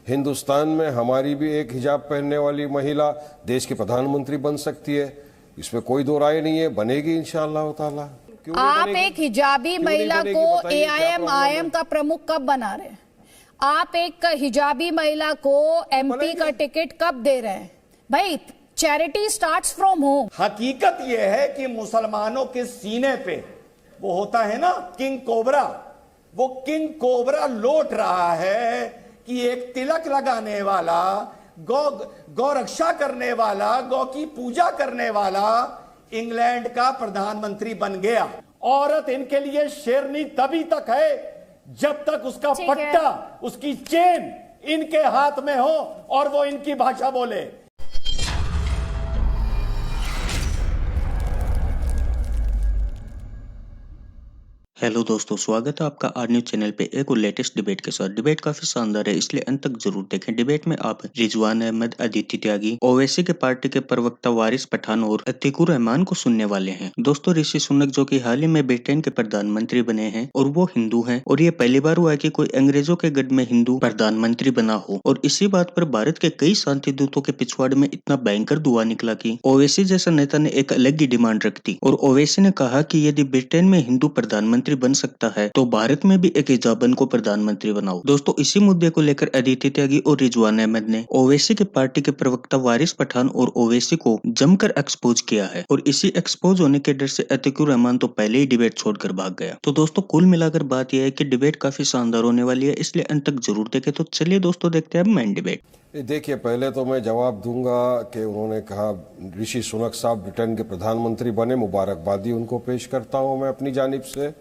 हिंदुस्तान में हमारी भी एक हिजाब पहनने वाली महिला देश की प्रधानमंत्री बन सकती है, इसमें कोई दो राय नहीं है, बनेगी इंशाअल्लाह ताला। आप एक हिजाबी महिला को AIM का प्रमुख कब बना रहे हैं? आप एक हिजाबी महिला को MP का टिकट कब दे रहे हैं? भाई, चैरिटी स्टार्ट्स फ्रॉम होम। हकीकत यह है कि मुसलमानों के सीने पे वो होता है ना किंग कोबरा, वो किंग कोबरा लौट रहा है कि एक तिलक लगाने वाला, गौ रक्षा करने वाला, गौ की पूजा करने वाला इंग्लैंड का प्रधानमंत्री बन गया। औरत इनके लिए शेरनी तभी तक है जब तक उसका पट्टा, उसकी चेन इनके हाथ में हो और वो इनकी भाषा बोले। हेलो दोस्तों, स्वागत है आपका आर न्यूज चैनल पे एक और लेटेस्ट डिबेट के साथ। डिबेट काफी शानदार है, इसलिए अंत तक जरूर देखें। डिबेट में आप रिजवान अहमद, अदिति त्यागी, ओवैसी के पार्टी के प्रवक्ता वारिस पठान और अतीकुर रहमान को सुनने वाले हैं। दोस्तों, ऋषि सुनक जो कि हाल ही में ब्रिटेन के प्रधानमंत्री बने हैं और वो हिंदू हैं, और ये पहली बार हुआ है कि कोई अंग्रेजों के गढ़ में हिंदू प्रधानमंत्री बना हो। और इसी बात पर भारत के कई शांति दूतों के पिछवाड़े में इतना भयंकर धुआं निकला कि ओवैसी जैसा नेता ने एक अलग ही डिमांड रख दी। और ओवैसी ने कहा कि यदि ब्रिटेन में हिंदू प्रधानमंत्री बन सकता है तो भारत में भी एक हिजाबन को प्रधानमंत्री बनाओ। दोस्तों, इसी मुद्दे को लेकर अदिति त्यागी और रिजवान अहमद ने ओवैसी के पार्टी के प्रवक्ता वारिस पठान और ओवैसी को जमकर एक्सपोज किया है। और इसी एक्सपोज होने के डर से अतीकुर रहमान तो पहले ही डिबेट छोड़कर भाग गया। तो दोस्तों, कुल मिलाकर बात यह है कि डिबेट काफी शानदार होने वाली है, इसलिए अंत तक जरूर देखें। तो चलिए दोस्तों, देखते हैं मेन डिबेट। देखिए, पहले तो मैं जवाब दूंगा कि उन्होंने कहा ऋषि सुनक साहब ब्रिटेन के प्रधानमंत्री बने, मुबारकबादी उनको पेश करता हूं मैं अपनी जानिब से।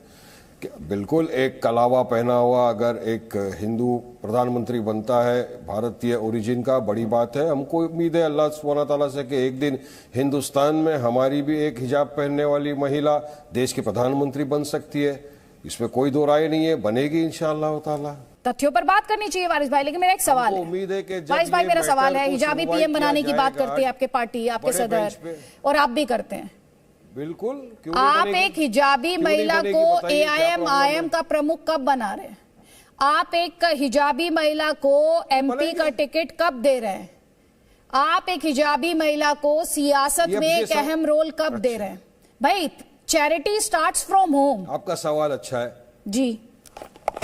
बिल्कुल, एक कलावा पहना हुआ अगर एक हिंदू प्रधानमंत्री बनता है भारतीय ओरिजिन का, बड़ी बात है। हमको उम्मीद है अल्लाह सुब्हानहू तआला से कि एक दिन हिंदुस्तान में हमारी भी एक हिजाब पहनने वाली महिला देश की प्रधानमंत्री बन सकती है, इसमें कोई दो राय नहीं है, बनेगी इंशाअल्लाह ताला। तथ्यों पर बात करनी चाहिए वारिस भाई, लेकिन मेरा एक सवाल है। उम्मीद है कि वारिस भाई, मेरा सवाल है, हिजाबी PM बनाने की बात करती है आपके पार्टी, आपके सदर, और आप भी करते हैं। बिल्कुल, आप एक हिजाबी महिला को AIM का प्रमुख कब बना रहे हैं? आप एक हिजाबी महिला को MP का टिकट कब दे रहे हैं? आप एक हिजाबी महिला को सियासत में एक अहम रोल कब दे रहे हैं? भाई, चैरिटी स्टार्ट्स फ्रॉम होम। आपका सवाल अच्छा है जी,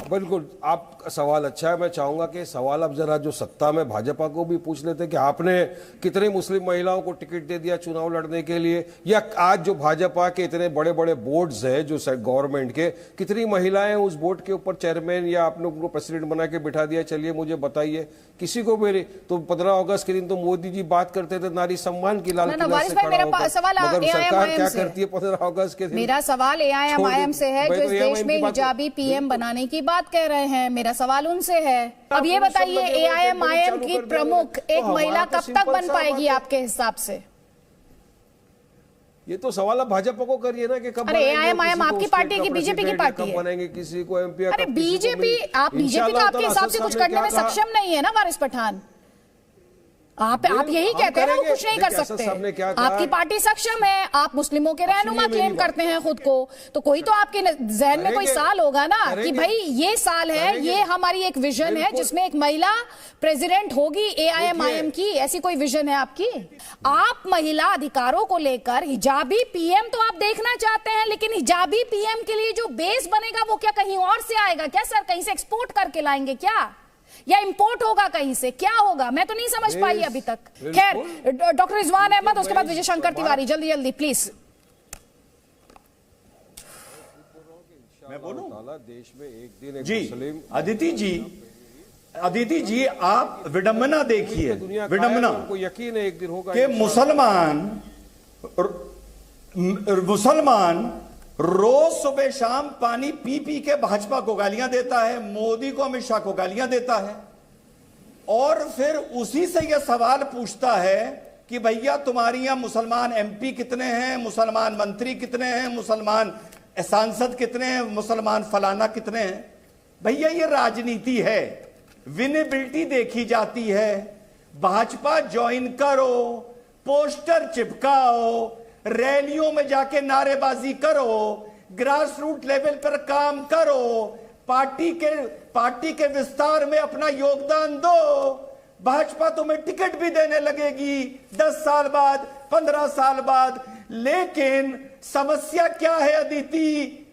बिल्कुल आपका सवाल अच्छा है। मैं चाहूंगा कि सवाल अब जरा जो सत्ता में भाजपा को भी पूछ लेते कि आपने कितने मुस्लिम महिलाओं को टिकट दे दिया चुनाव लड़ने के लिए, या आज जो भाजपा के इतने बड़े बड़े बोर्ड्स हैं जो गवर्नमेंट के, कितनी महिलाएं उस बोर्ड के ऊपर चेयरमैन या आपने उनको प्रेसिडेंट बना के बिठा दिया? चलिए मुझे बताइए, किसी को भी। तो 15 अगस्त के दिन तो मोदी जी बात करते थे नारी सम्मान की, लाल किला से खड़ा होकर, मगर सरकार क्या करती है 15 अगस्त के दिन? मेरा सवाल AIM से है, जो इस देश में हिजाबी PM बनाने की बात कह रहे हैं। मेरा सवाल उनसे है। अब ये बताइए, AIM की प्रमुख एक महिला कब तक बन पाएगी आपके हिसाब से? ये तो सवाल अब भाजपा को करिए ना कि कब। अरे AIM आपकी पार्टी की, बीजेपी की पार्टी है। बनेंगे किसी को MP? अरे बीजेपी, आप बीजेपी का आपके हिसाब से कुछ करने में सक्षम नहीं है ना वारिस पठान? आप यही कहते हैं ना वो कुछ नहीं कर सकते। आपकी पार्टी सक्षम है, आप मुस्लिमों के रहनुमा क्लेम करते हैं खुद को, तो कोई तो आपके जहन में कोई साल होगा ना कि भाई ये साल है, ये हमारी एक विजन है जिसमें एक महिला प्रेसिडेंट होगी AIM की। ऐसी कोई विजन है आपकी? आप महिला अधिकारों को लेकर हिजाबी PM तो आप देखना चाहते हैं, लेकिन हिजाबी PM के लिए जो बेस बनेगा वो क्या कहीं और से आएगा क्या सर? कहीं से एक्सपोर्ट करके लाएंगे क्या, या इंपोर्ट होगा कहीं से? क्या होगा, मैं तो नहीं समझ पाई अभी तक। खैर, डॉक्टर रिजवान अहमद, उसके बाद विजय शंकर तिवारी, जल्दी जल्दी प्लीज। मैं बोलूं? देश में एक दिन जी, अदिति जी आप विडंबना देखिए, विडंबना को यकीन है एक दिन होगा कि मुसलमान रोज सुबह शाम पानी पी पी के भाजपा को गालियां देता है, मोदी को, अमित शाह को गालियां देता है, और फिर उसी से यह सवाल पूछता है कि भैया तुम्हारी यहां मुसलमान MP कितने हैं, मुसलमान मंत्री कितने हैं, मुसलमान सांसद कितने हैं, मुसलमान फलाना कितने हैं? भैया ये राजनीति है, विनेबिलिटी देखी जाती है। भाजपा ज्वाइन करो, पोस्टर चिपकाओ, रैलियों में जाके नारेबाजी करो, ग्रास रूट लेवल पर काम करो, पार्टी के विस्तार में अपना योगदान दो। भाजपा तुम्हें टिकट भी देने लगेगी 10 साल बाद, 15 साल बाद। लेकिन समस्या क्या है अदिति?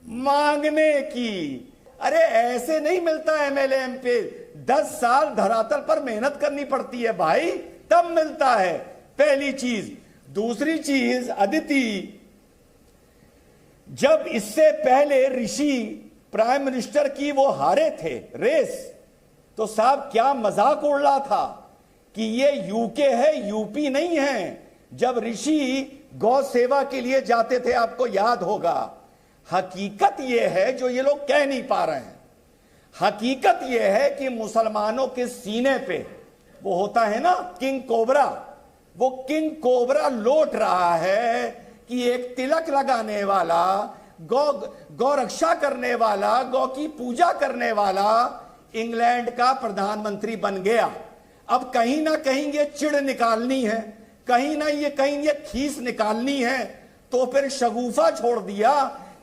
मांगने की। अरे ऐसे नहीं मिलता एमएलए एमपी। 10 साल धरातल पर मेहनत करनी पड़ती है भाई, तब मिलता है। पहली चीज। दूसरी चीज अदिति, जब इससे पहले ऋषि प्राइम मिनिस्टर की वो हारे थे रेस, तो साहब क्या मजाक उड़ रहा था कि ये यूके है, यूपी नहीं है। जब ऋषि गौ सेवा के लिए जाते थे, आपको याद होगा। हकीकत यह है जो ये लोग कह नहीं पा रहे हैं। हकीकत यह है कि मुसलमानों के सीने पे वो होता है ना किंग कोबरा, वो किंग कोबरा लौट रहा है कि एक तिलक लगाने वाला, गौ रक्षा करने वाला, गौ की पूजा करने वाला इंग्लैंड का प्रधानमंत्री बन गया। अब कहीं ना कहीं ये चिढ़ निकालनी है, कहीं ये खीस निकालनी है, तो फिर शगुफा छोड़ दिया।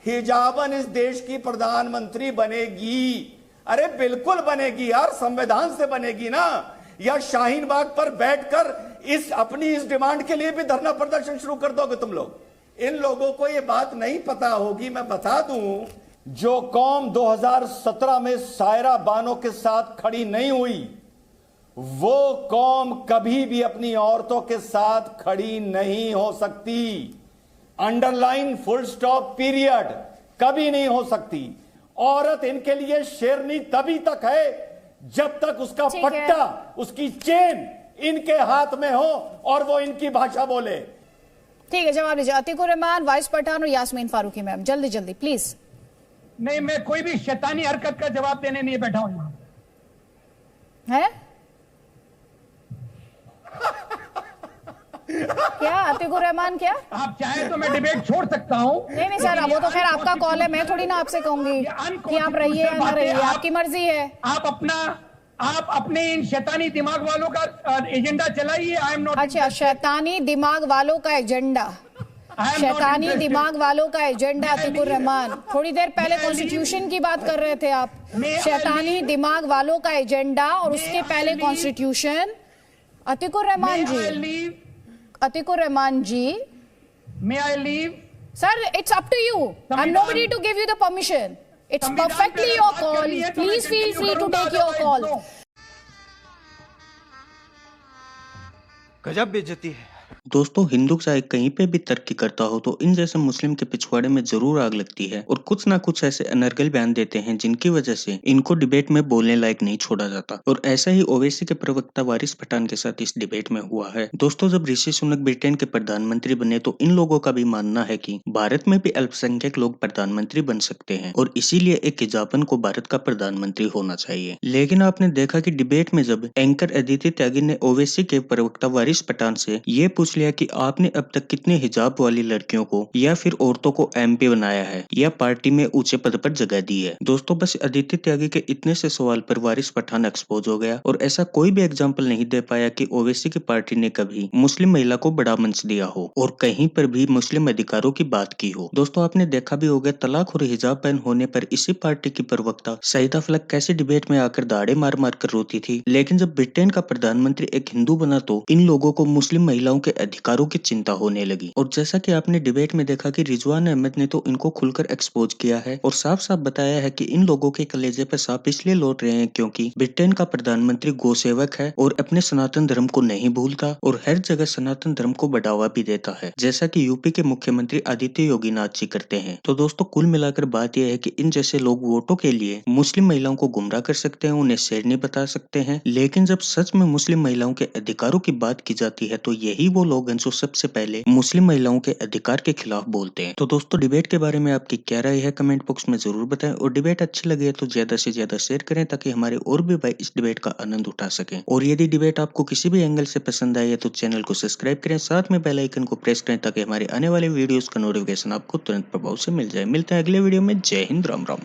हिजाबन इस देश की प्रधानमंत्री बनेगी। अरे बिल्कुल बनेगी यार, संविधान से बनेगी ना। या शाहीन बाग पर बैठकर अपनी इस डिमांड के लिए भी धरना प्रदर्शन शुरू कर दोगे तुम लोग? इन लोगों को ये बात नहीं पता होगी। मैं बता दूं, जो कौम 2017 में सायरा बानो के साथ खड़ी नहीं हुई, वो कौम कभी भी अपनी औरतों के साथ खड़ी नहीं हो सकती। अंडरलाइन, फुल स्टॉप, पीरियड, कभी नहीं हो सकती। औरत इनके लिए शेरनी तभी तक है जब तक उसका पट्टा, उसकी चेन इनके हाथ में हो और वो इनकी भाषा बोले। ठीक है, जवाब दीजिए। अतीकुर रहमान, वाइस पठान और यास्मीन फारूकी मैम, जल्दी जल्दी प्लीज। नहीं, मैं कोई भी शैतानी हरकत का जवाब देने नहीं बैठा हूं यहां। है क्या अतीकुर रहमान? क्या आप चाहे तो मैं डिबेट छोड़ सकता हूं। नहीं सर, वो तो खैर आपका कॉल है, मैं थोड़ी ना आपसे कहूंगी कि आप रहिए या ना रहिए, आपकी मर्जी है। आप अपने इन शैतानी दिमाग वालों का एजेंडा चलाइए। I am not. अच्छा, शैतानी दिमाग वालों का एजेंडा, शैतानी दिमाग वालों का एजेंडा। अतीकुर रहमान, थोड़ी देर पहले कॉन्स्टिट्यूशन की बात कर रहे थे आप। शैतानी दिमाग वालों का एजेंडा और उसके पहले constitution. Atiqur Rahman ji, Atiqur Rahman ji, may I leave? Sir, it's up to you. I am nobody to give you the permission. It's perfectly your call. Please feel free to take your call. गजब बेइज्जती है। दोस्तों, हिंदू चाहे कहीं पे भी तरक्की करता हो तो इन जैसे मुस्लिम के पिछवाड़े में जरूर आग लगती है और कुछ ना कुछ ऐसे अनर्गल बयान देते हैं जिनकी वजह से इनको डिबेट में बोलने लायक नहीं छोड़ा जाता। और ऐसा ही ओवैसी के प्रवक्ता वारिस पठान के साथ इस डिबेट में हुआ है। दोस्तों, जब ऋषि सुनक ब्रिटेन के प्रधानमंत्री बने तो इन लोगों का भी मानना है कि भारत में भी अल्पसंख्यक लोग प्रधानमंत्री बन सकते हैं और इसीलिए एक हिजाबन को भारत का प्रधानमंत्री होना चाहिए। लेकिन आपने देखा कि डिबेट में जब एंकर अदिति त्यागी ने ओवैसी के प्रवक्ता वारिस पठान से ये पूछ लिया कि आपने अब तक कितने हिजाब वाली लड़कियों को या फिर औरतों को एमपी बनाया है या पार्टी में ऊंचे पद पर जगह दी है। दोस्तों, बस अदिति त्यागी के इतने से सवाल पर वारिस पठान एक्सपोज हो गया और ऐसा कोई भी एग्जाम्पल नहीं दे पाया कि ओवैसी की पार्टी ने कभी मुस्लिम महिला को बड़ा मंच दिया हो और कहीं पर भी मुस्लिम अधिकारों की बात की हो। दोस्तों, आपने देखा भी होगा तलाक और हिजाब बैन होने पर इसी पार्टी की प्रवक्ता सईदा फलक कैसे डिबेट में आकर दाड़े मार मार कर रोती थी। लेकिन जब ब्रिटेन का प्रधानमंत्री एक हिंदू बना तो इन लोगों को मुस्लिम महिलाओं के अधिकारों की चिंता होने लगी। और जैसा कि आपने डिबेट में देखा कि रिजवान अहमद ने तो इनको खुलकर एक्सपोज किया है और साफ साफ बताया है कि इन लोगों के कलेजे पर सांप इसलिए लौट रहे हैं क्योंकि ब्रिटेन का प्रधानमंत्री गौसेवक है और अपने सनातन धर्म को नहीं भूलता और हर जगह सनातन धर्म को बढ़ावा भी देता है, जैसा कि यूपी के मुख्यमंत्री आदित्य योगी नाथ जी करते हैं। तो दोस्तों, कुल मिलाकर बात यह है कि इन जैसे लोग वोटों के लिए मुस्लिम महिलाओं को गुमराह कर सकते हैं, उन्हें शेरनी बता सकते हैं, लेकिन जब सच में मुस्लिम महिलाओं के अधिकारों की बात की जाती है तो यही वो लोग हैं जो सबसे पहले मुस्लिम महिलाओं के अधिकार के खिलाफ बोलते हैं। तो दोस्तों, डिबेट के बारे में आपकी क्या राय है कमेंट बॉक्स में जरूर बताएं और डिबेट अच्छी लगे तो ज्यादा से ज्यादा शेयर करें ताकि हमारे और भी भाई इस डिबेट का आनंद उठा सकें। और यदि डिबेट आपको किसी भी एंगल से पसंद आए तो चैनल को सब्सक्राइब करें, साथ में बेल आइकन को प्रेस करें ताकि हमारे आने वाले वीडियोस का नोटिफिकेशन आपको तुरंत प्रभाव से मिल जाए। मिलते हैं अगले वीडियो में। जय हिंद, राम राम।